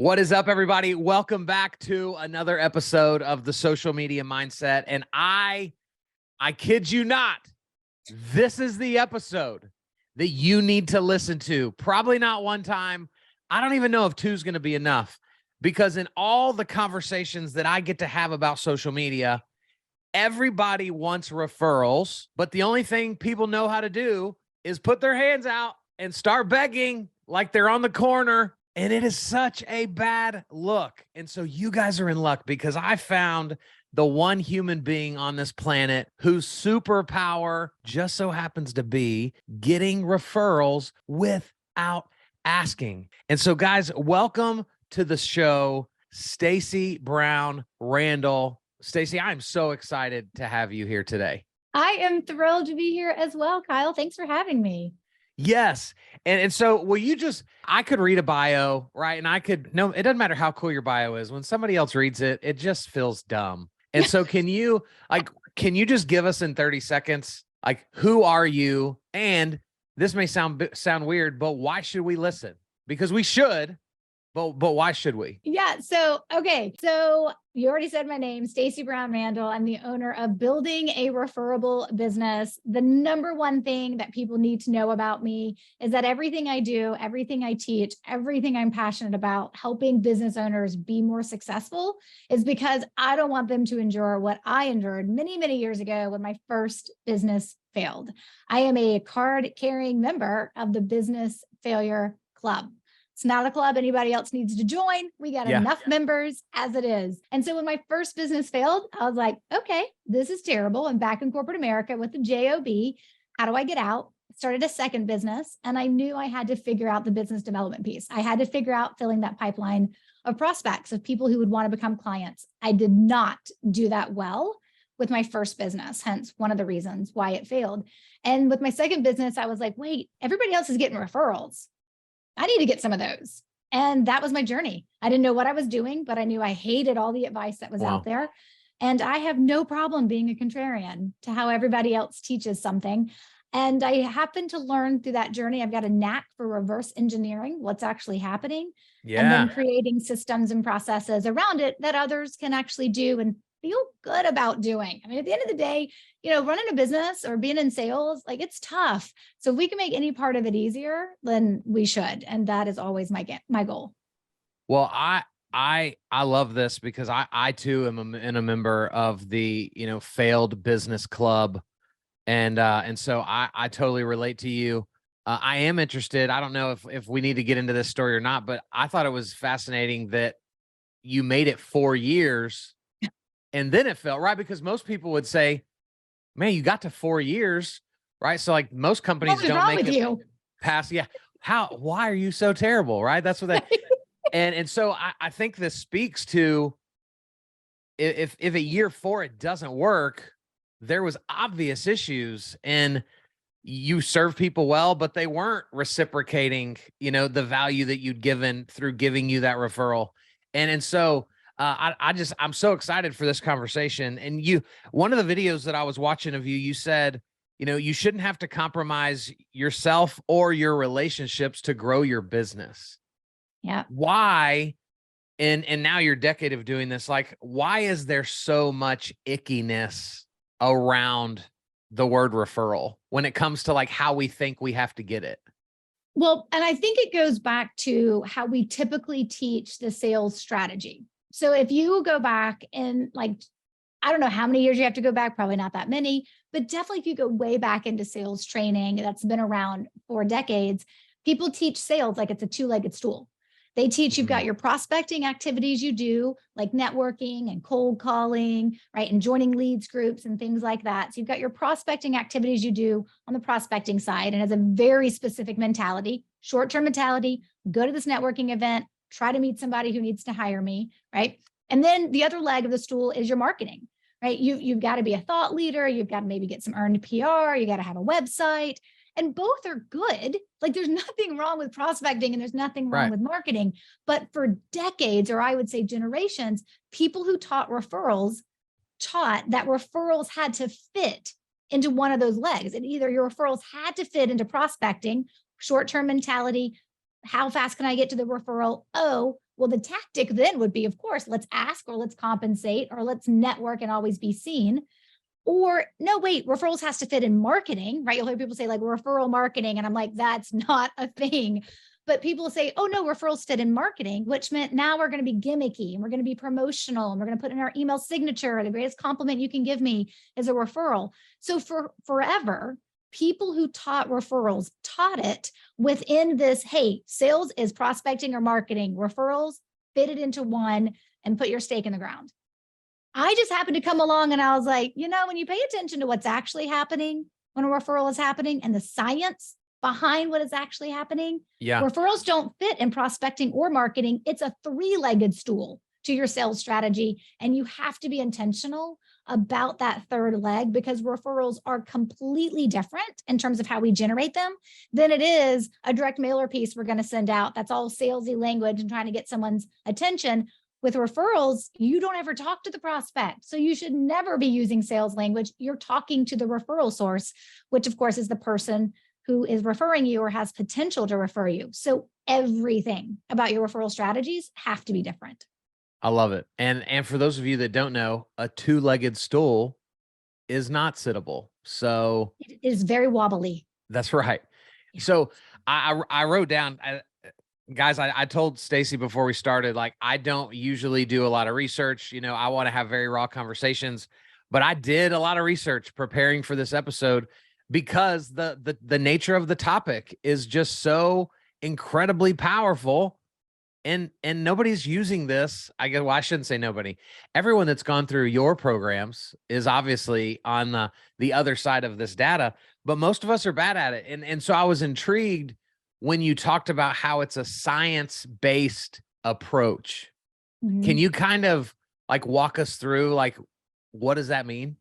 What is up, everybody? Welcome back to another episode of the Social Media Mindset. And I kid you not, this is the episode that you need to listen to. Probably not one time. I don't even know if two is going to be enough, because in all the conversations that I get to have about social media, everybody wants referrals, but the only thing people know how to do is put their hands out and start begging like they're on the corner. And it is such a bad look. And so you guys are in luck, because I found the one human being on this planet whose superpower just so happens to be getting referrals without asking. And so, guys, welcome to the show, Stacey Brown Randall. Stacey, I'm so excited to have you here today. I am thrilled to be here as well, Kyle. Thanks for having me. Yes. And so, will you I could read a bio, right? And no, it doesn't matter how cool your bio is. When somebody else reads it, it just feels dumb. And so can you just give us in 30 seconds, who are you? And this may sound weird, but why should we listen? Because we should, but why should we? Yeah. So you already said my name, Stacey Brown Randall. I'm the owner of Building a Referable Business. The number one thing that people need to know about me is that everything I do, everything I teach, everything I'm passionate about, helping business owners be more successful, is because I don't want them to endure what I endured many, many years ago when my first business failed. I am a card-carrying member of the Business Failure Club. It's not a club anybody else needs to join. We got enough members as it is. And so when my first business failed, I was like, okay, this is terrible. I'm back in corporate America with the job. How do I get out? Started a second business, and I knew I had to figure out the business development piece. I had to figure out filling that pipeline of prospects, of people who would want to become clients. I did not do that well with my first business, hence one of the reasons why it failed. And with my second business, I was like, wait, everybody else is getting referrals. I need to get some of those. And that was my journey. I didn't know what I was doing, but I knew I hated all the advice that was out there. And I have no problem being a contrarian to how everybody else teaches something. And I happened to learn through that journey, I've got a knack for reverse engineering what's actually happening, and then creating systems and processes around it that others can actually do and feel good about doing. I mean, at the end of the day, running a business or being in sales, it's tough. So if we can make any part of it easier, then we should. And that is always my goal. Well, I love this, because I too am a member of the, failed business club. And so I totally relate to you. I am interested. I don't know if we need to get into this story or not, but I thought it was fascinating that you made it 4 years and then it fell, right? Because most people would say, man, you got to 4 years, right? So most companies don't make it past. Yeah. Why are you so terrible? Right. That's what they, and so I think this speaks to, if a year 4, it doesn't work, there was obvious issues, and you served people well, but they weren't reciprocating, the value that you'd given through giving you that referral. And so, I'm so excited for this conversation. And one of the videos that I was watching of you, you said, you shouldn't have to compromise yourself or your relationships to grow your business. Yeah. Why? And now your decade of doing this, why is there so much ickiness around the word referral when it comes to how we think we have to get it? Well, and I think it goes back to how we typically teach the sales strategy. So if you go back and I don't know how many years you have to go back, probably not that many, but definitely if you go way back into sales training that's been around for decades, people teach sales like it's a two-legged stool. They teach you've got your prospecting activities you do, like networking and cold calling, right? And joining leads groups and things like that. So you've got your prospecting activities you do on the prospecting side, and has a very specific mentality, short-term mentality, go to this networking event, try to meet somebody who needs to hire me, right? And then the other leg of the stool is your marketing, right? You've got to be a thought leader. You've got to maybe get some earned PR. You got to have a website. And both are good. There's nothing wrong with prospecting and there's nothing wrong with marketing. But for decades, or I would say generations, people who taught that referrals had to fit into one of those legs. And either your referrals had to fit into prospecting, short-term mentality, how fast can I get to the referral? Oh, Well, the tactic then would be, of course, let's ask or let's compensate or let's network and always be seen. Or no, wait, referrals has to fit in marketing, right? You'll hear people say like referral marketing. And I'm like, that's not a thing. But people say, oh no, referrals fit in marketing, which meant now we're going to be gimmicky and we're going to be promotional and we're going to put in our email signature. The greatest compliment you can give me is a referral. So for forever, people who taught referrals taught it within this, hey, sales is prospecting or marketing, referrals fit it into one and put your stake in the ground. I just happened to come along and I was like, when you pay attention to what's actually happening when a referral is happening and the science behind what is actually happening, referrals don't fit in prospecting or marketing. It's a three-legged stool to your sales strategy. And you have to be intentional about that third leg because referrals are completely different in terms of how we generate them than it is a direct mailer piece we're going to send out. That's all salesy language and trying to get someone's attention. With referrals, you don't ever talk to the prospect. So you should never be using sales language. You're talking to the referral source, which of course is the person who is referring you or has potential to refer you. So everything about your referral strategies have to be different. I love it. And for those of you that don't know, a two-legged stool is not sittable. So it is very wobbly. That's right. Yeah. So I wrote down, guys, I told Stacy before we started, like, I don't usually do a lot of research. I want to have very raw conversations, but I did a lot of research preparing for this episode because the nature of the topic is just so incredibly powerful. And nobody's using this. I guess, well, I shouldn't say nobody. Everyone that's gone through your programs is obviously on the other side of this data, but most of us are bad at it. And so I was intrigued when you talked about how it's a science-based approach. Mm-hmm. Can you kind of like walk us through, like, what does that mean?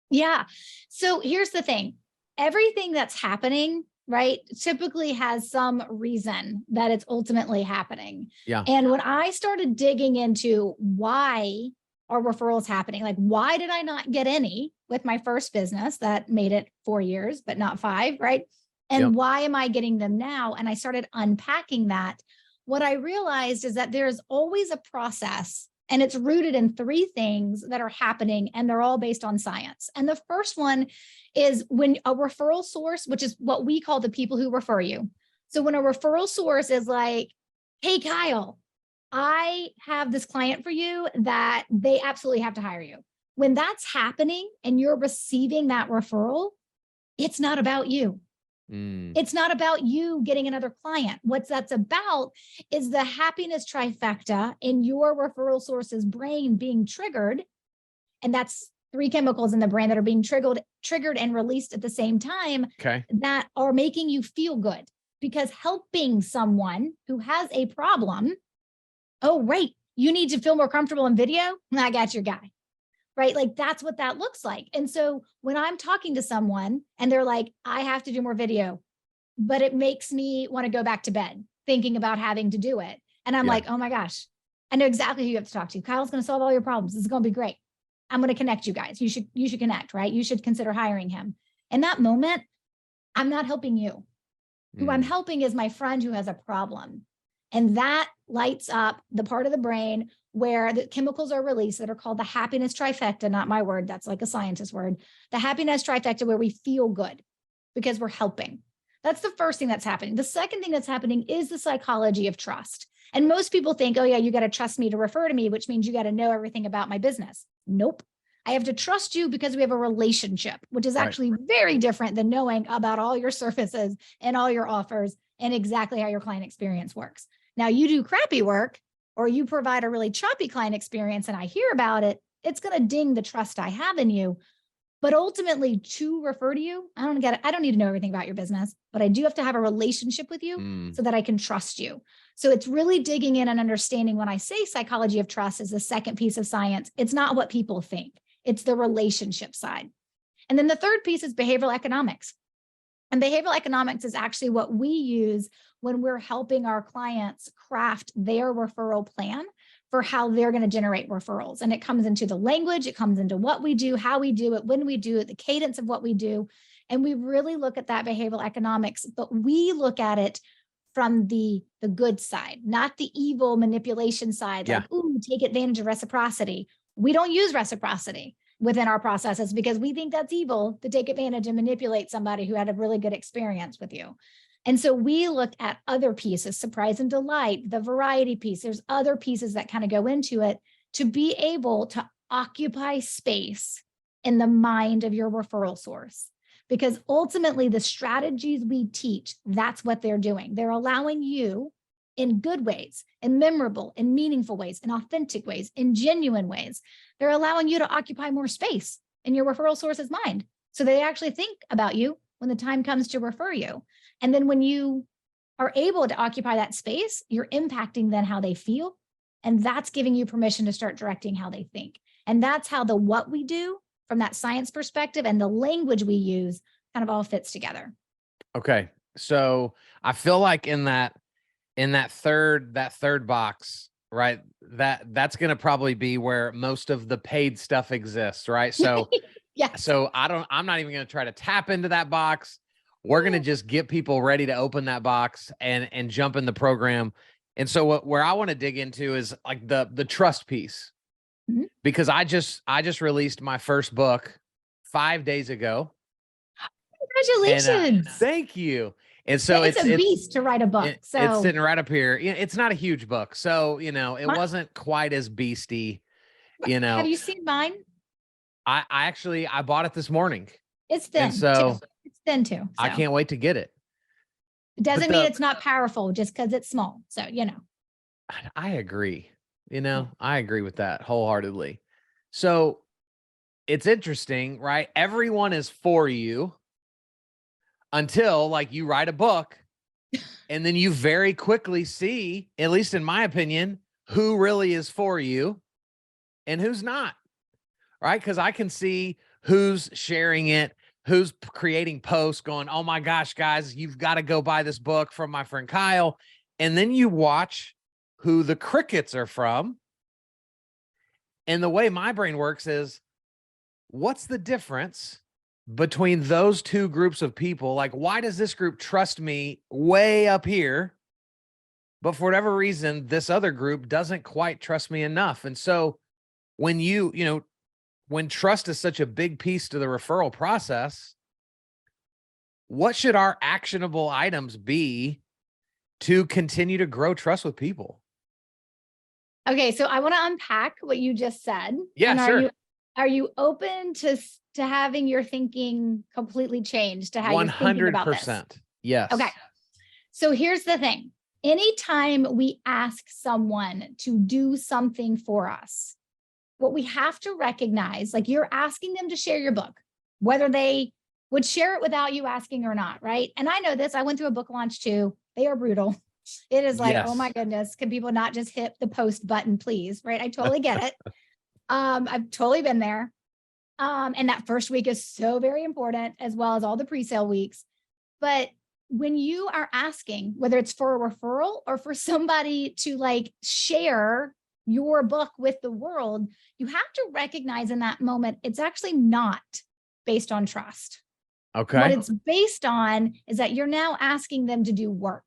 Yeah. So here's the thing. Everything that's happening, right, typically has some reason that it's ultimately happening. Yeah. And when I started digging into why are referrals happening, like why did I not get any with my first business that made it 4 years, but not 5, right? And why am I getting them now? And I started unpacking that. What I realized is that there's always a process and it's rooted in 3 things that are happening and they're all based on science. And the first one is when a referral source, which is what we call the people who refer you. So when a referral source is like, hey, Kyle, I have this client for you that they absolutely have to hire you. When that's happening and you're receiving that referral, it's not about you. It's not about you getting another client. What that's about is the happiness trifecta in your referral source's brain being triggered. And that's 3 chemicals in the brain that are being triggered and released at the same time that are making you feel good. Because helping someone who has a problem, oh, right, you need to feel more comfortable in video? I got your guy. Right? Like that's what that looks like. And so when I'm talking to someone and they're like, I have to do more video, but it makes me want to go back to bed thinking about having to do it. And I'm like, oh my gosh, I know exactly who you have to talk to. Kyle's going to solve all your problems. This is going to be great. I'm going to connect you guys. You should connect, right? You should consider hiring him. In that moment, I'm not helping you. Who I'm helping is my friend who has a problem. And that lights up the part of the brain where the chemicals are released that are called the happiness trifecta, not my word, that's like a scientist word, the happiness trifecta where we feel good because we're helping. That's the first thing that's happening. The second thing that's happening is the psychology of trust. And most people think, oh yeah, you got to trust me to refer to me, which means you got to know everything about my business. Nope. I have to trust you because we have a relationship, which is actually very different than knowing about all your services and all your offers and exactly how your client experience works. Now you do crappy work or you provide a really choppy client experience and I hear about it, it's going to ding the trust I have in you. But ultimately to refer to you, I don't need to know everything about your business, but I do have to have a relationship with you so that I can trust you. So it's really digging in and understanding when I say psychology of trust is the second piece of science, it's not what people think. It's the relationship side. And then the third piece is behavioral economics. And behavioral economics is actually what we use when we're helping our clients craft their referral plan for how they're going to generate referrals. And it comes into the language, it comes into what we do, how we do it, when we do it, the cadence of what we do. And we really look at that behavioral economics, but we look at it from the good side, not the evil manipulation side, Yeah. like, ooh, take advantage of reciprocity. We don't use reciprocity within our processes because we think that's evil to take advantage and manipulate somebody who had a really good experience with you. And so we look at other pieces, surprise and delight, the variety piece. There's other pieces that kind of go into it to be able to occupy space in the mind of your referral source. Because ultimately the strategies we teach, that's what they're doing. They're allowing you in good ways, in memorable, in meaningful ways, in authentic ways, in genuine ways. They're allowing you to occupy more space in your referral source's mind. So they actually think about you when the time comes to refer you. And then when you are able to occupy that space, you're impacting then how they feel. And that's giving you permission to start directing how they think. And that's how the what we do from that science perspective and the language we use kind of all fits together. Okay. So I feel like in that third box, right? That's going to probably be where most of the paid stuff exists, right? So Yeah. so I'm not even going to try to tap into that box. We're going to just get people ready to open that box and jump in the program. And so where I want to dig into is like the trust piece. Mhm. Because I just released my first book 5 days ago. And, Congratulations. thank you. And so it's a beast to write a book. it's So sitting right up here. It's not a huge book. So, it My- wasn't quite as beasty, have you seen mine? I actually, I bought it this morning. It's thin And so too. It's thin too. I So can't wait to get it. it doesn't but mean the- it's not powerful just because it's small. So, I agree. I agree with that wholeheartedly. So it's interesting, right? Everyone is for you until like you write a book and then you very quickly see, at least in my opinion, who really is for you and who's not, right? Because I can see who's sharing it, who's creating posts going, oh my gosh, guys, you've got to go buy this book from my friend Kyle. And then you watch who the crickets are from. And the way my brain works is, what's the difference between those two groups of people? Like, why does this group trust me way up here, but for whatever reason, this other group doesn't quite trust me enough? And so when when trust is such a big piece to the referral process, what should our actionable items be to continue to grow trust with people? okay. So I want to unpack what you just said. Yeah, and sure. are you open to having your thinking completely changed to how you're thinking about this? 100%. Yes. Okay. So here's the thing. Anytime we ask someone to do something for us, what we have to recognize, like you're asking them to share your book, whether they would share it without you asking or not, right? And I know this, I went through a book launch too. They are brutal. It is like, oh my Yes. goodness, can people not just hit the post button, please? Right? I totally get it. I've totally been there. And that first week is so very important, as well as all the pre-sale weeks. But when you are asking, whether it's for a referral or for somebody to like share your book with the world, you have to recognize in that moment, it's actually not based on trust. Okay. What it's based on is that you're now asking them to do work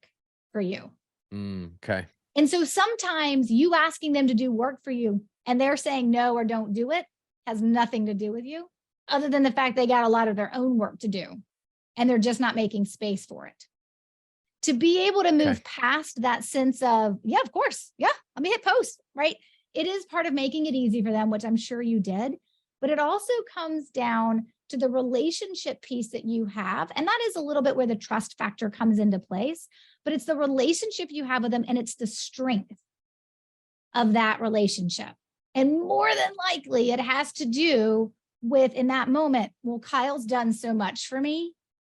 for you. Okay. And so sometimes you asking them to do work for you and they're saying no or don't do it has nothing to do with you, other than the fact they got a lot of their own work to do and they're just not making space for it. To be able to move past that sense of, yeah, of course. Yeah, let me hit post, right? It is part of making it easy for them, which I'm sure you did, but it also comes down to the relationship piece that you have. And that is a little bit where the trust factor comes into place, but it's the relationship you have with them and it's the strength of that relationship. And more than likely, it has to do with, in that moment, well, Kyle's done so much for me.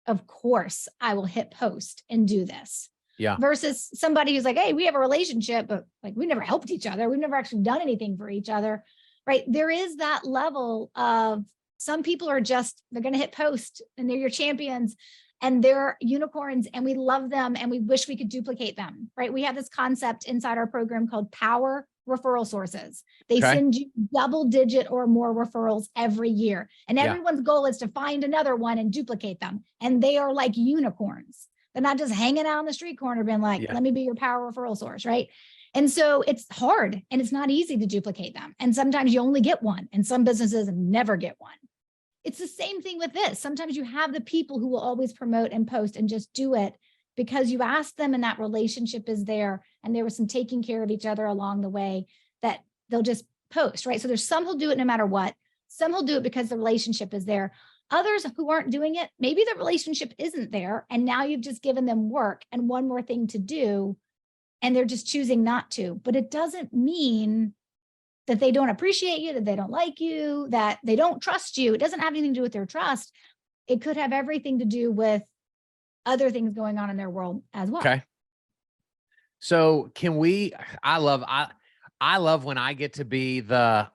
Of course, I will hit post and do this. Yeah. Versus somebody who's like, hey, we have a relationship, but like we never helped each other. We've never actually done anything for each other, right? There is that level of some people are just, they're going to hit post and they're your champions and they're unicorns and we love them and we wish we could duplicate them, right? We have this concept inside our program called Power Referral Sources. They send you double-digit or more referrals every year. And everyone's goal is to find another one and duplicate them. And they are like unicorns. They're not just hanging out on the street corner being like, Yeah. let me be your power referral source, right? And so it's hard and it's not easy to duplicate them. And sometimes you only get one, and some businesses never get one. It's the same thing with this. Sometimes you have the people who will always promote and post and just do it because you asked them and that relationship is there. And there was some taking care of each other along the way that they'll just post, right? So there's some who'll do it no matter what. Some will do it because the relationship is there. Others who aren't doing it, maybe the relationship isn't there. And now you've just given them work and one more thing to do, and they're just choosing not to. But it doesn't mean that they don't appreciate you, that they don't like you, that they don't trust you. It doesn't have anything to do with their trust. It could have everything to do with other things going on in their world as well. Okay. So can we, I love when I get to be the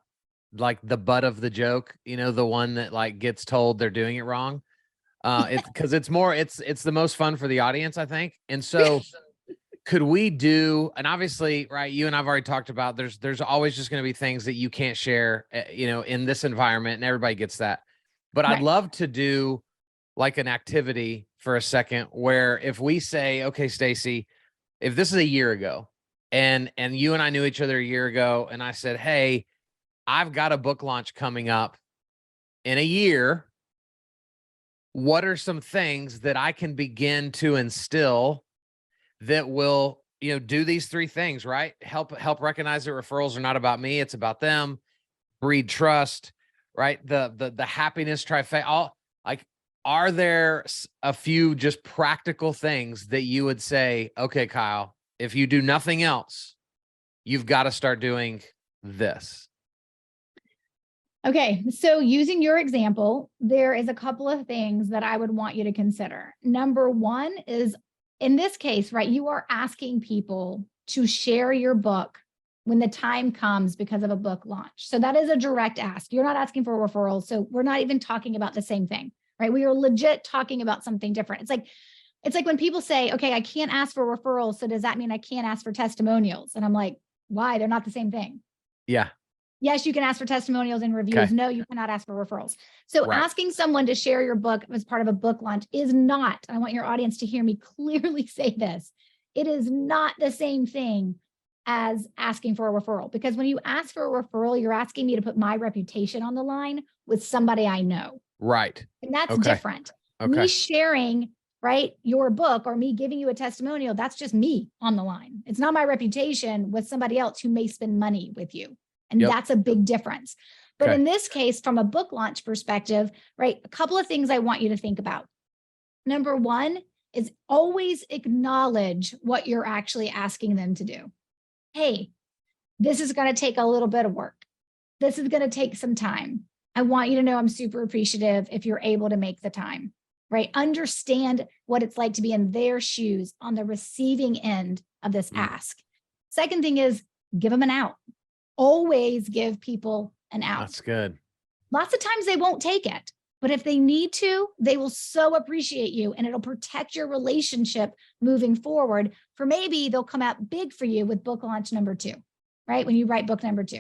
butt of the joke, the one that like gets told they're doing it wrong. It's because it's the most fun for the audience, I think. And so could we do, and obviously, right, you and I've already talked about, there's always just going to be things that you can't share, in this environment, and everybody gets that. But I'd Right. love to do like an activity for a second where if we say, okay, Stacy, if this is a year ago and you and I knew each other a year ago, and I said, hey, I've got a book launch coming up in a year. What are some things that I can begin to instill that will, do these three things, right? Help recognize that referrals are not about me, it's about them. Breed trust, right? The happiness trifecta. Are there a few just practical things that you would say, okay, Kyle, if you do nothing else, you've got to start doing this? Okay, so using your example, there is a couple of things that I would want you to consider. Number one is, in this case, right, you are asking people to share your book when the time comes because of a book launch. So that is a direct ask. You're not asking for a referral. So we're not even talking about the same thing, right? We are legit talking about something different. It's like when people say, okay, I can't ask for referrals. So does that mean I can't ask for testimonials? And I'm like, why? They're not the same thing. Yeah. Yes, you can ask for testimonials and reviews. Okay. No, you cannot ask for referrals. So Right. asking someone to share your book as part of a book launch is not, I want your audience to hear me clearly say this, it is not the same thing as asking for a referral. Because when you ask for a referral, you're asking me to put my reputation on the line with somebody I know. Right. And that's Okay. different. Okay. Me sharing, right, your book or me giving you a testimonial, that's just me on the line. It's not my reputation with somebody else who may spend money with you. And Yep. that's a big difference. But Okay. in this case, from a book launch perspective, right, a couple of things I want you to think about. Number one is always acknowledge what you're actually asking them to do. Hey, this is going to take a little bit of work. This is going to take some time. I want you to know I'm super appreciative if you're able to make the time, right? Understand what it's like to be in their shoes on the receiving end of this ask. Second thing is give them an out. Always give people an out. That's good. Lots of times they won't take it, but if they need to, they will so appreciate you, and it'll protect your relationship moving forward. For maybe they'll come out big for you with book launch number 2, right? When you write book number 2.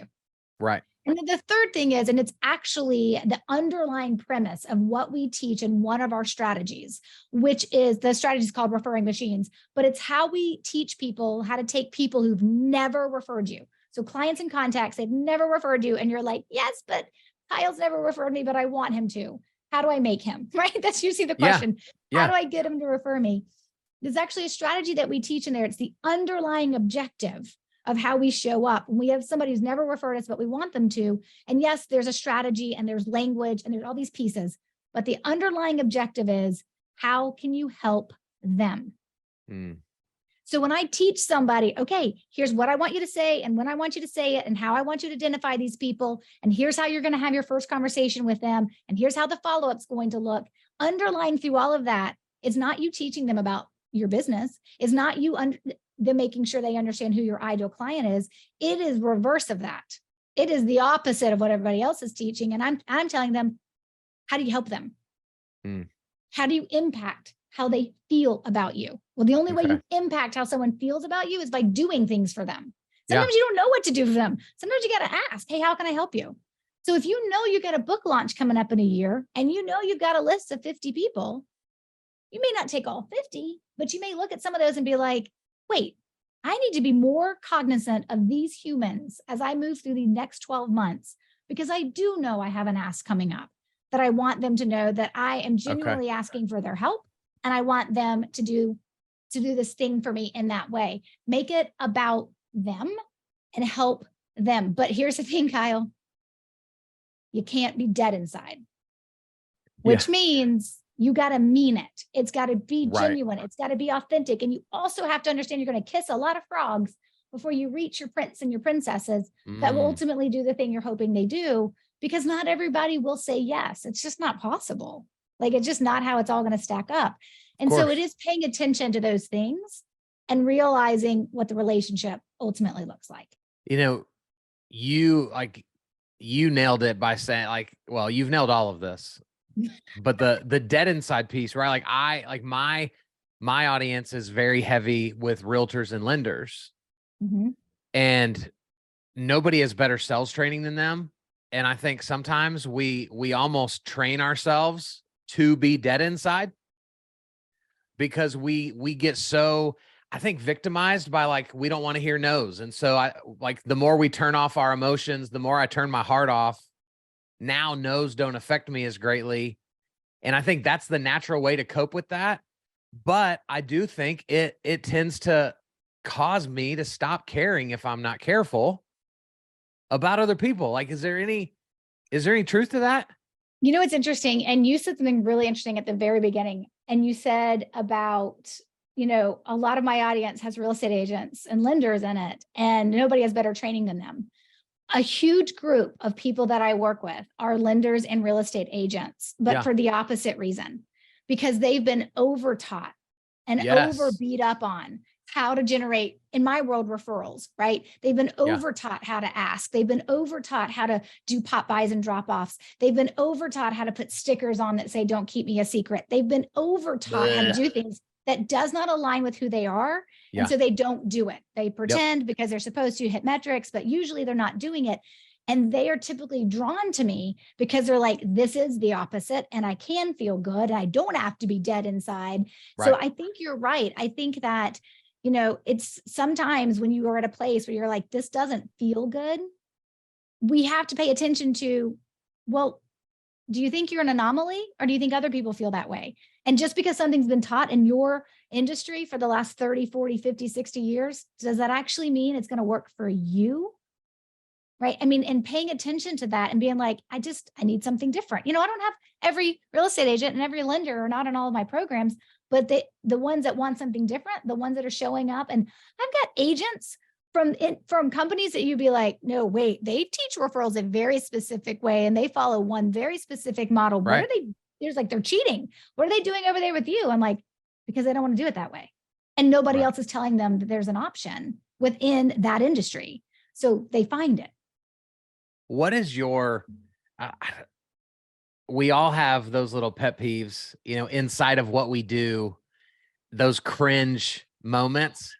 Right. And then the third thing is, and it's actually the underlying premise of what we teach in one of our strategies, which is the strategy is called referring machines, but it's how we teach people how to take people who've never referred you. So clients and contacts, they've never referred you. And you're like, yes, but Kyle's never referred me, but I want him to. How do I make him? Right? That's usually the question. Yeah. How do I get him to refer me? There's actually a strategy that we teach in there. It's the underlying objective of how we show up. When we have somebody who's never referred us, but we want them to. And yes, there's a strategy and there's language and there's all these pieces, but the underlying objective is, how can you help them? So when I teach somebody, okay, here's what I want you to say and when I want you to say it and how I want you to identify these people, and here's how you're going to have your first conversation with them, and here's how the follow-up's going to look. Underlying through all of that is not you teaching them about your business. It's not you them making sure they understand who your ideal client is. It is reverse of that. It is the opposite of what everybody else is teaching. And I'm telling them, how do you help them? How do you impact how they feel about you? Well, the only way you impact how someone feels about you is by doing things for them. Sometimes you don't know what to do for them. Sometimes you got to ask, hey, how can I help you? So if you know you got a book launch coming up in a year and you know you've got a list of 50 people, You may not take all 50, but you may look at some of those and be like, wait, I need to be more cognizant of these humans as I move through the next 12 months, because I do know I have an ask coming up that I want them to know that I am genuinely asking for their help. And I want them to do this thing for me in that way. Make it about them and help them. But here's the thing, Kyle, you can't be dead inside, which means you got to mean it. It's got to be genuine. It's got to be authentic. And you also have to understand you're going to kiss a lot of frogs before you reach your prince and your princesses that will ultimately do the thing you're hoping they do, because not everybody will say yes. It's just not possible. Like, it's just not how it's all going to stack up. And so it is paying attention to those things and realizing what the relationship ultimately looks like. You know, you nailed it by saying, like, well, you've nailed all of this, but the dead inside piece, right? Like my audience is very heavy with realtors and lenders, and nobody has better sales training than them. And I think sometimes we almost train ourselves to be dead inside, because we get so, I think, victimized by, like, we don't want to hear no's. And so the more we turn off our emotions, the more I turn my heart off. Now no's don't affect me as greatly. And I think that's the natural way to cope with that. But I do think it tends to cause me to stop caring, if I'm not careful, about other people. Like, is there any truth to that? You know, it's interesting. And you said something really interesting at the very beginning. And you said about, you know, a lot of my audience has real estate agents and lenders in it, and nobody has better training than them. A huge group of people that I work with are lenders and real estate agents, but for the opposite reason, because they've been over-taught and over beat up on how to generate, in my world, referrals, right? They've been over-taught how to ask. They've been over-taught how to do pop buys and drop-offs. They've been over-taught how to put stickers on that say, don't keep me a secret. They've been over-taught how to do things that does not align with who they are. And so they don't do it. They pretend because they're supposed to hit metrics, but usually they're not doing it. And they are typically drawn to me because they're like, this is the opposite, and I can feel good. I don't have to be dead inside. So I think you're right. I think that, you know, it's sometimes when you are at a place where you're like, this doesn't feel good, we have to pay attention to, well, do you think you're an anomaly, or do you think other people feel that way? And just because something's been taught in your industry for the last 30, 40, 50, 60 years, does that actually mean it's going to work for you? Right. I mean, and paying attention to that and being like, I need something different. You know, I don't have every real estate agent and every lender are not in all of my programs, but the ones that want something different, the ones that are showing up. And I've got agents from companies that you'd be like, no, wait, they teach referrals a very specific way and they follow one very specific model. What are they? There's like, they're cheating. What are they doing over there with you? I'm like, because they don't want to do it that way. And nobody else is telling them that there's an option within that industry. So they find it. What is your, we all have those little pet peeves, you know, inside of what we do, those cringe moments.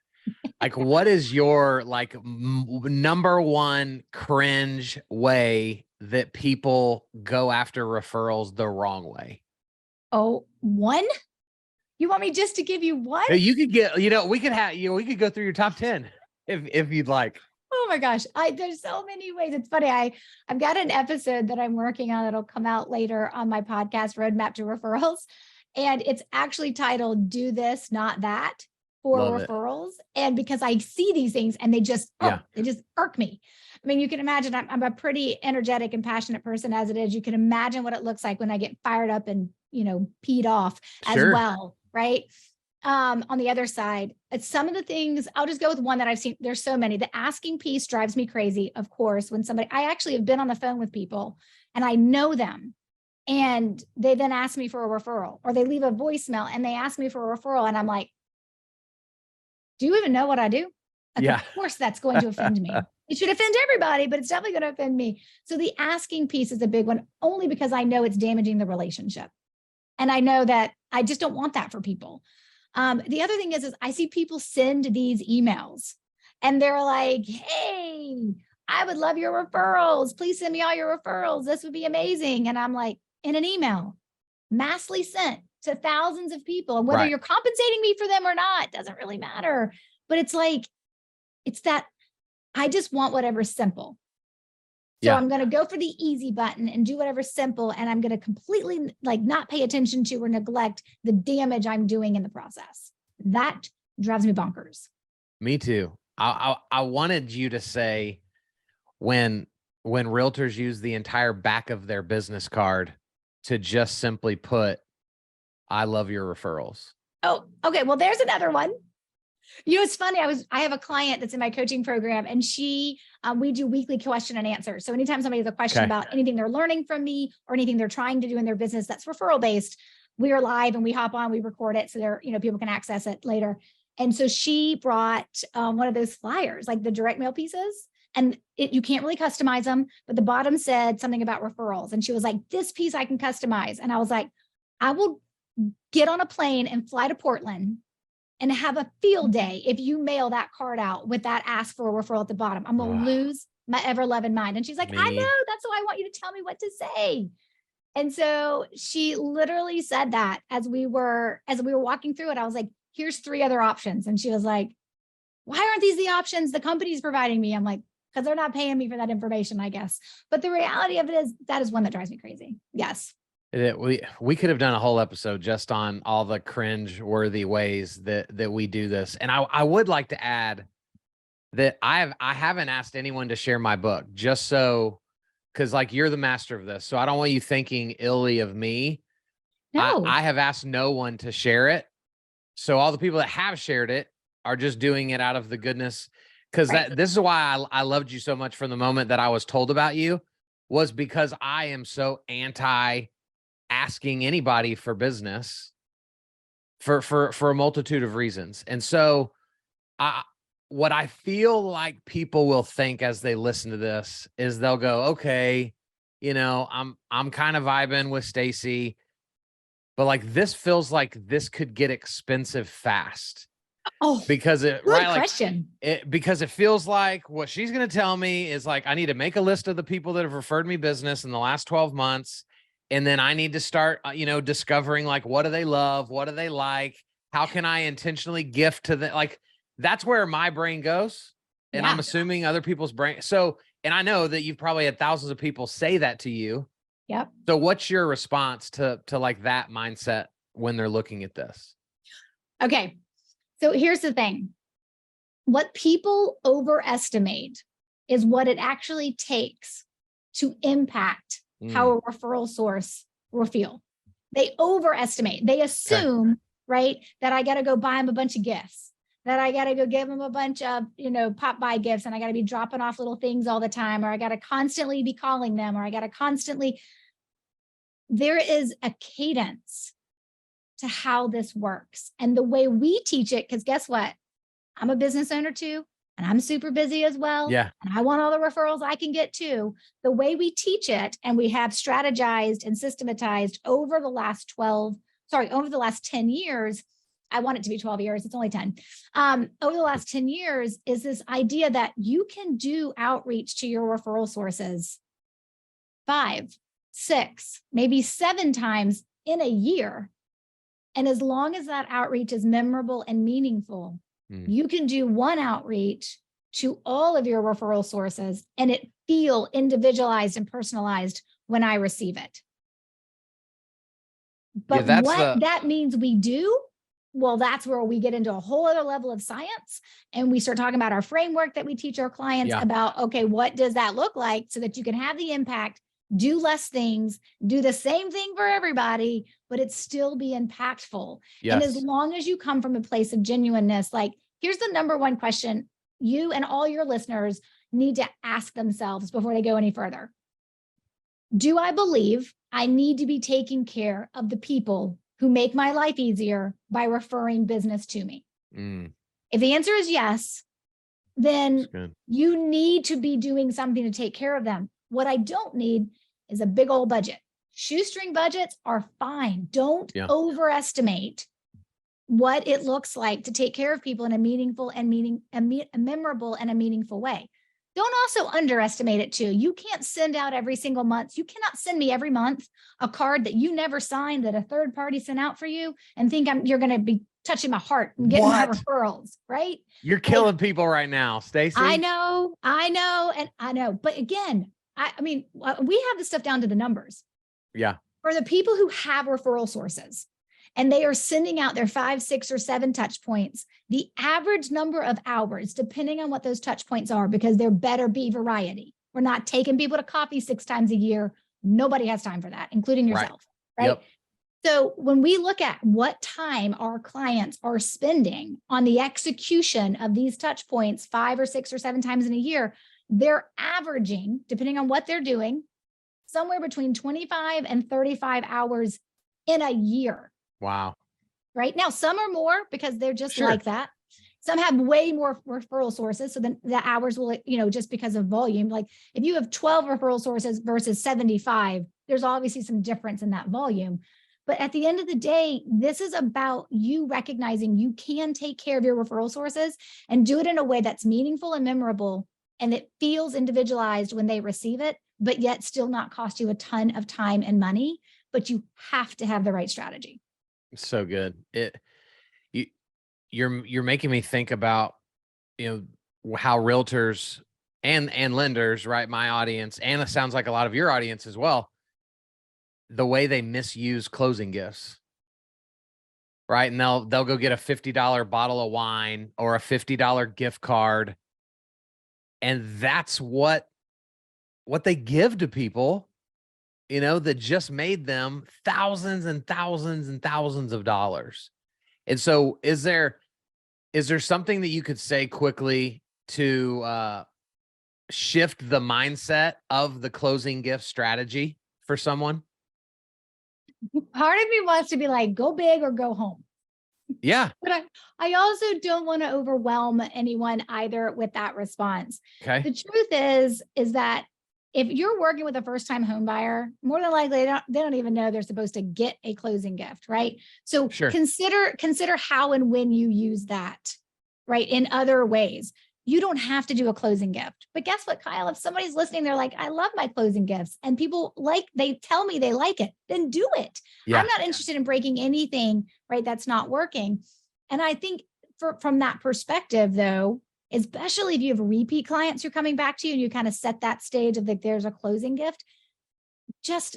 Like, what is your number one cringe way that people go after referrals the wrong way? Oh, one? You want me just to give you one? You could get, you know, we could go through your top 10 if you'd like. Oh my gosh. There's so many ways. It's funny. I've got an episode that I'm working on that'll come out later on my podcast, Roadmap to Referrals. And it's actually titled Do This, Not That, for referrals. And because I see these things and they just irk me. I mean, you can imagine I'm a pretty energetic and passionate person as it is. You can imagine what it looks like when I get fired up and, you know, peed off as well. Right. On the other side, it's some of the things, I'll just go with one that I've seen. There's so many. The asking piece drives me crazy. Of course, when I actually have been on the phone with people and I know them and they then ask me for a referral, or they leave a voicemail and they ask me for a referral. And I'm like, do you even know what I do? Like, of course that's going to offend me. It should offend everybody, but it's definitely going to offend me. So the asking piece is a big one, only because I know it's damaging the relationship. And I know that I just don't want that for people. The other thing is I see people send these emails and they're like, hey, I would love your referrals. Please send me all your referrals. This would be amazing. And I'm like, in an email, massively sent to thousands of people. And whether Right. you're compensating me for them or not, doesn't really matter. But it's like, it's that I just want whatever's simple. So Yeah. I'm going to go for the easy button and do whatever's simple. And I'm going to completely like not pay attention to or neglect the damage I'm doing in the process. That drives me bonkers. Me too. I wanted you to say when realtors use the entire back of their business card to just simply put, I love your referrals. Oh, okay. Well, there's another one. You know, it's funny. I have a client that's in my coaching program, and we do weekly question and answer. So anytime somebody has a question Okay. about anything they're learning from me or anything they're trying to do in their business that's referral based, we are live and we hop on, we record it so they're, people can access it later. And so she brought one of those flyers, like the direct mail pieces, and you can't really customize them, but the bottom said something about referrals. And she was like, this piece I can customize. And I was like, I will get on a plane and fly to Portland and have a field day if you mail that card out with that ask for a referral at the bottom. I'm going to lose my ever loving mind. And she's like, I know, that's why I want you to tell me what to say. And so she literally said that as we were walking through it. I was like, here's 3 other options. And she was like, why aren't these the options the company's providing me? I'm like, because they're not paying me for that information, I guess. But the reality of it is that is one that drives me crazy. Yes. We could have done a whole episode just on all the cringe worthy ways that we do this. And I would like to add that I haven't asked anyone to share my book, just so, because like you're the master of this. So I don't want you thinking illy of me. No. I have asked no one to share it. So all the people that have shared it are just doing it out of the goodness. Because this is why I loved you so much from the moment that I was told about you, was because I am so anti asking anybody for business for a multitude of reasons. And so what I feel like people will think as they listen to this is they'll go, okay, I'm kind of vibing with Stacy, but like this feels like this could get expensive fast. Oh, because it good right question. Because it feels like what she's going to tell me is like, I need to make a list of the people that have referred me business in the last 12 months. And then I need to start, discovering like, what do they love? What do they like? How can I intentionally gift to them? Like, that's where my brain goes. And I'm assuming other people's brain. So, and I know that you've probably had thousands of people say that to you. Yep. So what's your response to like that mindset when they're looking at this? Okay. So here's the thing. What people overestimate is what it actually takes to impact how a referral source will feel. They overestimate. They assume, right, that I got to go buy them a bunch of gifts, that I got to go give them a bunch of, pop by gifts, and I got to be dropping off little things all the time, or I got to constantly be calling them, or I got to constantly. There is a cadence to how this works. And the way we teach it, because guess what? I'm a business owner too, and I'm super busy as well. Yeah. And I want all the referrals I can get too. The way we teach it, and we have strategized and systematized over the last 10 years, I want it to be 12 years. It's only 10. Over the last 10 years is this idea that you can do outreach to your referral sources 5, 6, maybe 7 times in a year. And as long as that outreach is memorable and meaningful, you can do one outreach to all of your referral sources and it feel individualized and personalized when I receive it. But what that means we do, well, that's where we get into a whole other level of science. And we start talking about our framework that we teach our clients about, okay, what does that look like so that you can have the impact, do less things, do the same thing for everybody, but it still be impactful. Yes. And as long as you come from a place of genuineness, like here's the number one question you and all your listeners need to ask themselves before they go any further. Do I believe I need to be taking care of the people who make my life easier by referring business to me? If the answer is yes, then you need to be doing something to take care of them. What I don't need is a big old budget. Shoestring budgets are fine. Don't overestimate what it looks like to take care of people in a meaningful and a memorable and a meaningful way. Don't also underestimate it too. You can't send out every single month. You cannot send me every month a card that you never signed that a third party sent out for you and think you're going to be touching my heart and getting my What? referrals, right? You're killing people right now, Stacey. I know, and I know. But again, I mean, we have this stuff down to the numbers. Yeah. For the people who have referral sources and they are sending out their 5, 6, or 7 touch points, the average number of hours, depending on what those touch points are, because there better be variety. We're not taking people to coffee 6 times a year. Nobody has time for that, including yourself, right? Yep. So when we look at what time our clients are spending on the execution of these touch points 5 or 6 or 7 times in a year, they're averaging, depending on what they're doing, somewhere between 25 and 35 hours in a year. Wow. Right now, some are more because they're just Sure. like that. Some have way more referral sources. So then the hours will, just because of volume, like if you have 12 referral sources versus 75, there's obviously some difference in that volume. But at the end of the day, this is about you recognizing you can take care of your referral sources and do it in a way that's meaningful and memorable and that feels individualized when they receive it, but yet still not cost you a ton of time and money. But you have to have the right strategy. So good. You're making me think about, how realtors and lenders, right? My audience, and it sounds like a lot of your audience as well, the way they misuse closing gifts. Right. And they'll go get a $50 bottle of wine or a $50 gift card. And that's what they give to people, that just made them thousands and thousands and thousands of dollars. And so is there something that you could say quickly to shift the mindset of the closing gift strategy for someone? Part of me wants to be like, go big or go home. Yeah. But I also don't want to overwhelm anyone either with that response. Okay. The truth is that if you're working with a first-time home buyer, more than likely they don't even know they're supposed to get a closing gift, right? So Sure. consider how and when you use that, right? In other ways. You don't have to do a closing gift. But guess what, Kyle? If somebody's listening, they're like, I love my closing gifts. And people they tell me they like it, then do it. Yeah. I'm not interested in breaking anything, right? That's not working. And I think from that perspective, though, especially if you have repeat clients who are coming back to you and you kind of set that stage of like, there's a closing gift, just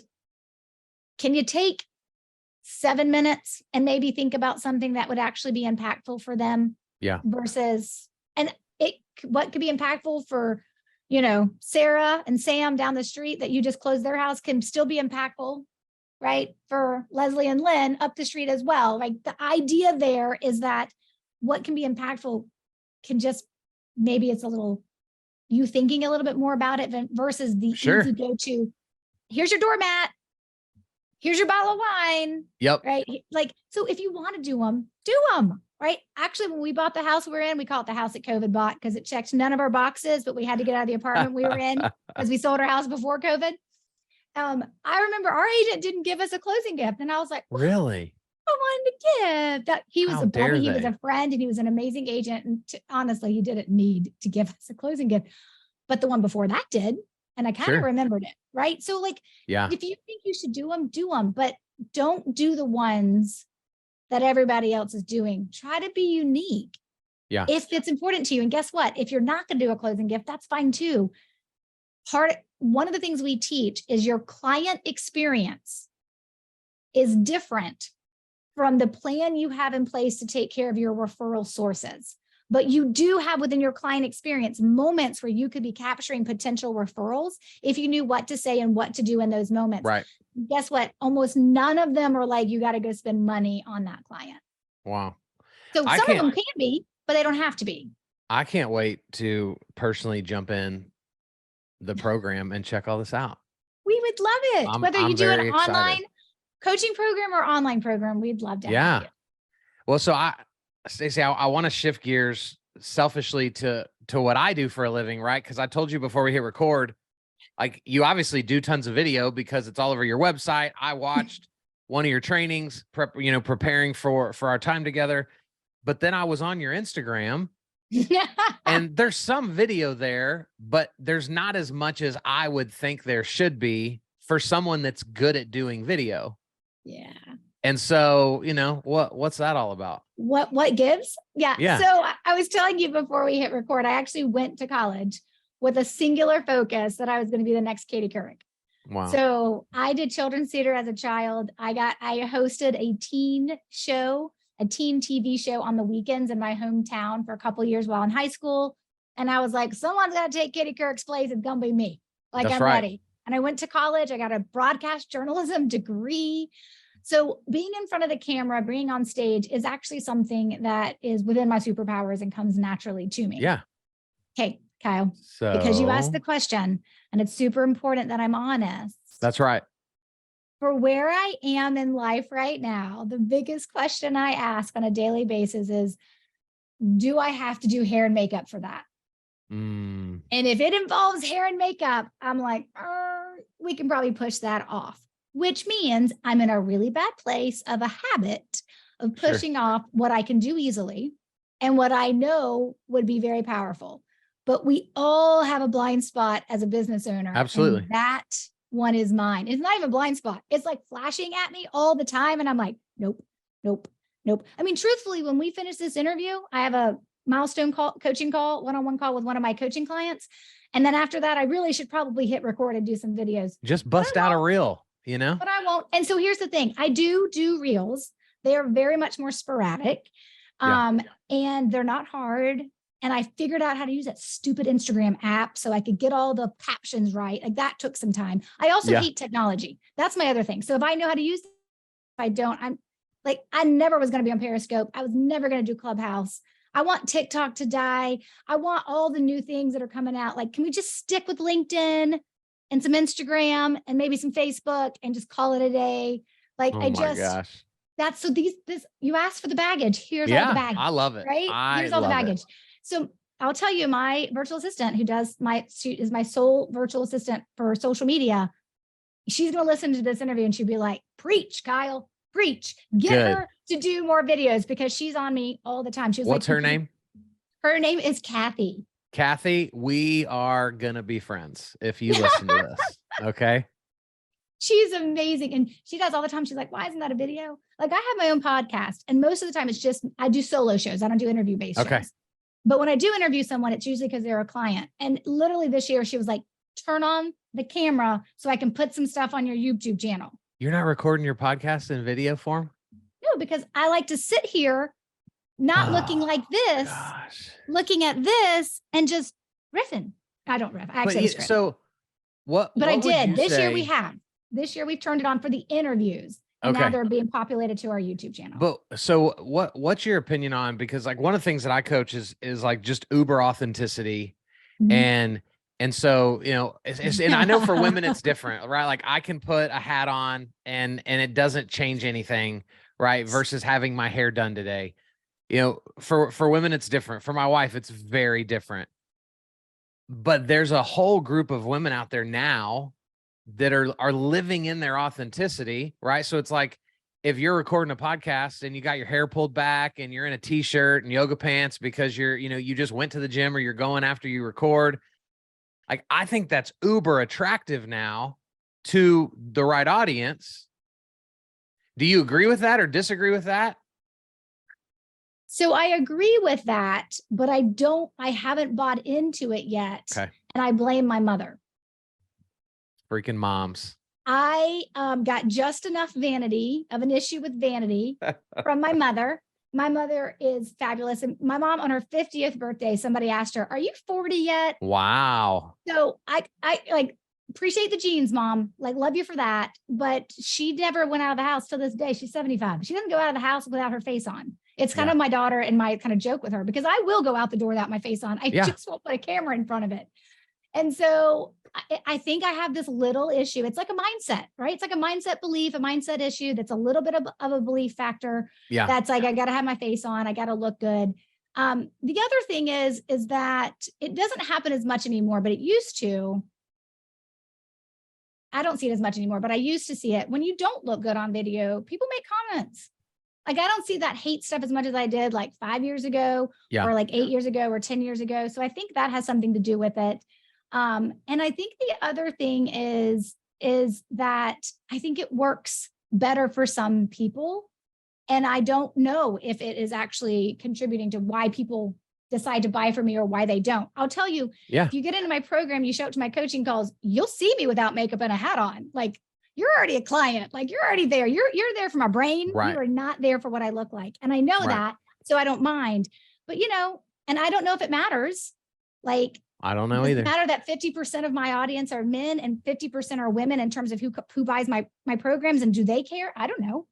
can you take 7 minutes and maybe think about something that would actually be impactful for them? Yeah. Versus, and what could be impactful for, Sarah and Sam down the street that you just closed their house can still be impactful, right? For Leslie and Lynn up the street as well. Like the idea there is that what can be impactful can just, maybe it's a little, you thinking a little bit more about it versus the Sure. easy go-to, here's your doormat, here's your bottle of wine. Yep. Right. Like, so if you want to do them, right? Actually, when we bought the house we're in, we call it the house that COVID bought because it checked none of our boxes, but we had to get out of the apartment we were in because we sold our house before COVID. I remember our agent didn't give us a closing gift. And I was like, Really? I wanted to give that. He was How a buddy, dare he was they? a friend, and he was an amazing agent. And honestly, he didn't need to give us a closing gift, but the one before that did. And I kind of Sure. remembered it, right? So like, Yeah. if you think you should do them, but don't do the ones that everybody else is doing. Try to be unique. Yeah. If it's important to you. And guess what? If you're not going to do a closing gift, that's fine too. One of the things we teach is your client experience is different from the plan you have in place to take care of your referral sources. But you do have within your client experience moments where you could be capturing potential referrals if you knew what to say and what to do in those moments. Right. Guess what? Almost none of them are like, you got to go spend money on that client. Wow. So I some of can't- them can be, but they don't have to be. I can't wait to personally jump in the program and check all this out. We would love it. Whether I'm you do an very excited. online coaching program or online program, we'd love to have Yeah. you. Well, so Stacey, I want to shift gears selfishly to what I do for a living, right? Because I told you before we hit record, like you obviously do tons of video because it's all over your website. I watched one of your trainings, preparing for our time together. But then I was on your Instagram And there's some video there, but there's not as much as I would think there should be for someone that's good at doing video. Yeah. And so, what's that all about? What gives? Yeah. Yeah. So I was telling you before we hit record, I actually went to college with a singular focus that I was going to be the next Katie Couric. Wow. So I did children's theater as a child. I hosted a teen TV show on the weekends in my hometown for a couple of years while in high school. And I was like, someone's got to take Katie Couric's place. It's going to be me. Like, That's I'm right. ready. And I went to college. I got a broadcast journalism degree. So being in front of the camera, being on stage is actually something that is within my superpowers and comes naturally to me. Yeah. Okay, Kyle, So because you asked the question and it's super important that I'm honest. That's right. For where I am in life right now, the biggest question I ask on a daily basis is, do I have to do hair and makeup for that? Mm. And if it involves hair and makeup, I'm like, we can probably push that off, which means I'm in a really bad place of a habit of pushing off what I can do easily and what I know would be very powerful. But we all have a blind spot as a business owner. Absolutely. And that one is mine. It's not even a blind spot. It's like flashing at me all the time. And I'm like, nope. I mean, truthfully, when we finish this interview, I have a milestone coaching call, one-on-one call with one of my coaching clients. And then after that, I really should probably hit record and do some videos. Just bust out a reel, But I won't. And so here's the thing. I do reels. They are very much more sporadic. And they're not hard. And I figured out how to use that stupid Instagram app so I could get all the captions right. Like that took some time. I also hate technology. That's my other thing. So if I know how to use it, if I don't, I'm like, I never was going to be on Periscope. I was never going to do Clubhouse. I want TikTok to die. I want all the new things that are coming out. Like, can we just stick with LinkedIn and some Instagram and maybe some Facebook and just call it a day? Like, gosh. That's so you asked for the baggage. Here's all the baggage. I love it. Right? Here's all the baggage. So I'll tell you, my virtual assistant who is my sole virtual assistant for social media. She's going to listen to this interview and she'll be like, preach, Kyle, preach, get her to do more videos because she's on me all the time. What's her name? Her name is Kathy. Kathy, we are going to be friends if you listen to this. Okay. She's amazing. And she does all the time. She's like, why isn't that a video? Like I have my own podcast and most of the time it's just, I do solo shows. I don't do interview based shows. But when I do interview someone, it's usually because they're a client. And literally this year, she was like, turn on the camera so I can put some stuff on your YouTube channel. You're not recording your podcast in video form? No, because I like to sit here, not looking like this, looking at this and just riffing. I don't riff. I actually script. So what? But what I did. This year we have. This year we've turned it on for the interviews. And now they're being populated to our YouTube channel. But so what's your opinion on, because like one of the things that I coach is like just uber authenticity. And so, and I know for women, it's different, right? Like I can put a hat on and it doesn't change anything, right? Versus having my hair done today, for women, it's different. For my wife, it's very different, but there's a whole group of women out there now that are living in their authenticity, right? So it's like if you're recording a podcast and you got your hair pulled back and you're in a t-shirt and yoga pants because you just went to the gym or you're going after you record, like I think that's uber attractive now to the right audience. Do you agree with that or disagree with that? So I agree with that, but I haven't bought into it yet. Okay. And I blame my mother. Freaking moms. I got just enough vanity of an issue with vanity from my mother. My mother is fabulous. And my mom on her 50th birthday, somebody asked her, are you 40 yet? Wow. So I like appreciate the genes, Mom, like love you for that. But she never went out of the house till this day. She's 75. She doesn't go out of the house without her face on. It's kind of my daughter and my kind of joke with her because I will go out the door without my face on. I just won't put a camera in front of it. And so I think I have this little issue. It's like a mindset, right? It's like a mindset belief, a mindset issue. That's a little bit of a belief factor. Yeah. That's like, I got to have my face on. I got to look good. The other thing is that it doesn't happen as much anymore, but it used to. I don't see it as much anymore, but I used to see it. When you don't look good on video, people make comments. Like, I don't see that hate stuff as much as I did like 5 years ago Yeah. or like 8 years ago or 10 years ago. So I think that has something to do with it. And I think the other thing is that I think it works better for some people. And I don't know if it is actually contributing to why people decide to buy from me or why they don't. I'll tell you, Yeah. if you get into my program, you show up to my coaching calls, you'll see me without makeup and a hat on. Like, you're already a client. Like, you're already there. You're there for my brain. Right. You are not there for what I look like. And I know Right. that, so I don't mind. But and I don't know if it matters. Like, I don't know does either. it matter that 50% of my audience are men and 50% are women in terms of who buys my programs, and do they care? I don't know.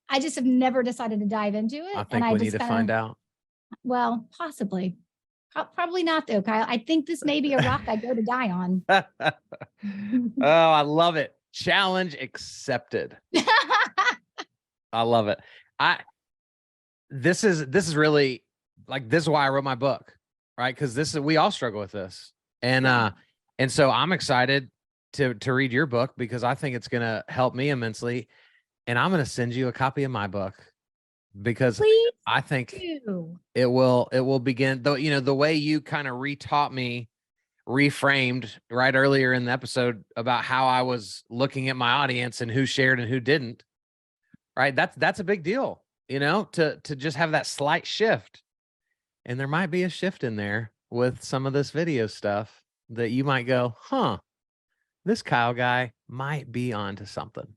I just have never decided to dive into it. I think we need to find out. Well, possibly. Probably not though, Kyle. I think this may be a rock I go to die on. Oh, I love it. Challenge accepted. I love it. This is really like, this is why I wrote my book, right? Because we all struggle with this. And so I'm excited to read your book, because I think it's gonna help me immensely. And I'm gonna send you a copy of my book, because Please I think do. it will begin, though, the way you kind of retaught me, reframed right earlier in the episode about how I was looking at my audience and who shared and who didn't. Right. That's a big deal, to just have that slight shift. And there might be a shift in there with some of this video stuff that you might go, huh, this Kyle guy might be onto something.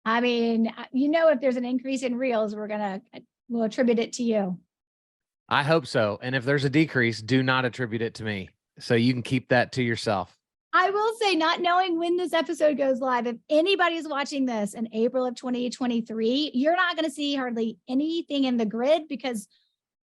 I mean, if there's an increase in reels, we'll attribute it to you. I hope so. And if there's a decrease, do not attribute it to me. So you can keep that to yourself. I will say, not knowing when this episode goes live, if anybody's watching this in April of 2023, you're not going to see hardly anything in the grid, because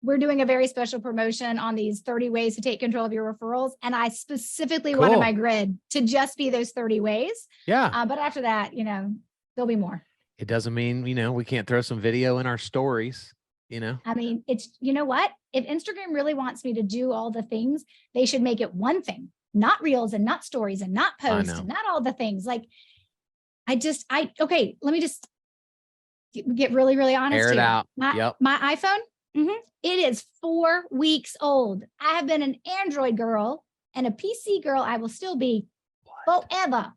we're doing a very special promotion on these 30 ways to take control of your referrals. And I specifically wanted my grid to just be those 30 ways. Yeah. But after that, there'll be more. It doesn't mean, we can't throw some video in our stories, I mean, it's, what? If Instagram really wants me to do all the things, they should make it one thing, not reels and not stories and not posts and not all the things. Like, okay, let me just get really, really honest. Air it out. My iPhone, it is 4 weeks old. I have been an Android girl and a PC girl. I will still be forever.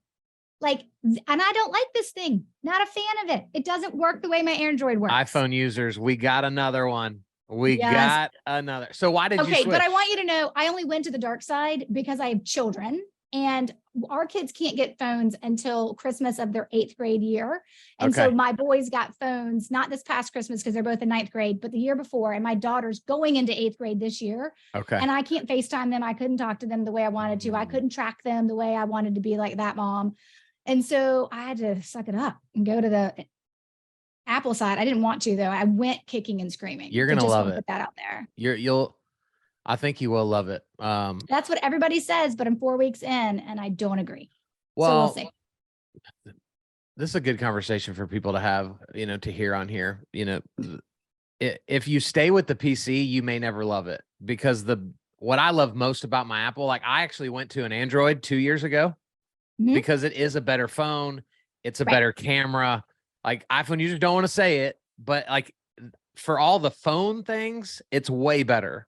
Like, and I don't like this thing. Not a fan of it. It doesn't work the way my Android works. iPhone users, we got another one. We got another. So why did you switch? Okay, but I want you to know, I only went to the dark side because I have children, and our kids can't get phones until Christmas of their 8th grade year. And so my boys got phones, not this past Christmas because they're both in 9th grade, but the year before. And my daughter's going into 8th grade this year. Okay. And I can't FaceTime them. I couldn't talk to them the way I wanted to. I couldn't track them the way I wanted to be like that mom. And so I had to suck it up and go to the Apple side. I didn't want to, though. I went kicking and screaming. You're going to love it. Put that out there. I think you will love it. That's what everybody says, but I'm 4 weeks in and I don't agree. Well, so we'll see. This is a good conversation for people to have, to hear on here. If you stay with the PC, you may never love it, because what I love most about my Apple, like, I actually went to an Android 2 years ago. Because it is a better phone. It's a better camera. Like, iPhone users don't want to say it, but like, for all the phone things, it's way better.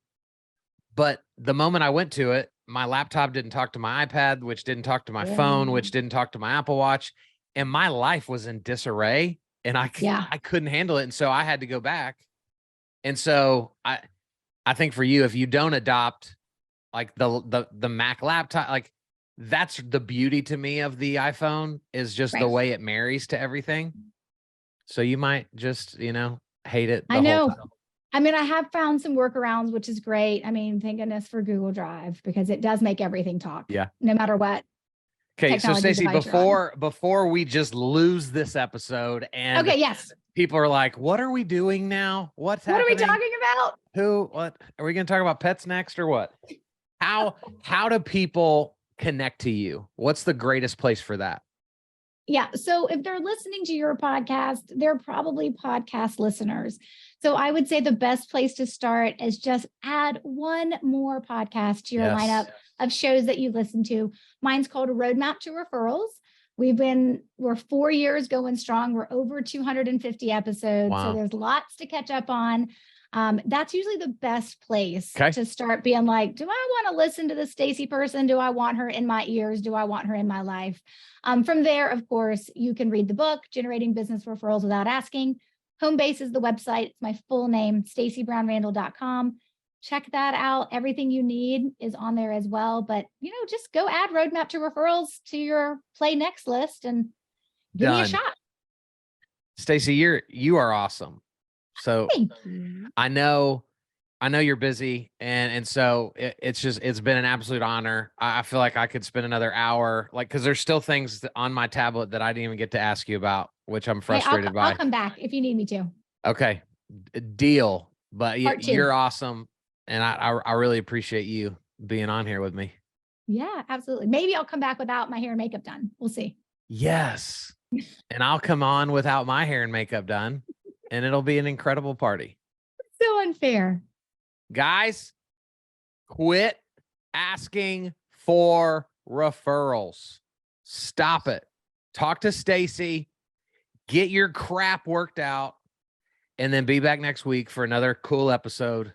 But the moment I went to it, my laptop didn't talk to my iPad, which didn't talk to my phone, which didn't talk to my Apple Watch. And my life was in disarray, and I couldn't handle it. And so I had to go back. And so I think for you, if you don't adopt like the Mac laptop, like, that's the beauty to me of the iPhone, is just the way it marries to everything. So you might just, hate it. I know. I mean, I have found some workarounds, which is great. I mean, thank goodness for Google Drive, because it does make everything talk. Yeah. No matter what. Okay. So Stacey, before we just lose this episode, and people are like, what are we doing now? What are we talking about? What are we going to talk about? Pets next or what? How do people connect to you? What's the greatest place for that? Yeah. So if they're listening to your podcast, they're probably podcast listeners. So I would say the best place to start is just add one more podcast to your lineup of shows that you listen to. Mine's called Roadmap to Referrals. We're 4 years going strong. We're over 250 episodes. Wow. So there's lots to catch up on. That's usually the best place Okay. to start being like, do I want to listen to the Stacy person? Do I want her in my ears? Do I want her in my life? From there, of course, you can read the book, Generating Business Referrals Without Asking. Homebase is the website. It's my full name, stacybrownrandall.com. Check that out. Everything you need is on there as well. But, just go add Roadmap to Referrals to your Play Next list and give me a Done. shot. Stacy, you are awesome. So Thank you. I know you're busy, and so it's been an absolute honor. I feel like I could spend another hour, because there's still things on my tablet that I didn't even get to ask you about, which I'm frustrated by. I'll come back if you need me to. Okay, deal. But Part two. you're awesome, and I really appreciate you being on here with me. Yeah, absolutely. Maybe I'll come back without my hair and makeup done. We'll see. Yes, and I'll come on without my hair and makeup done, and it'll be an incredible party. So unfair. Guys, quit asking for referrals. Stop it. Talk to Stacy, get your crap worked out, and then be back next week for another cool episode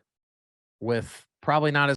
with probably not as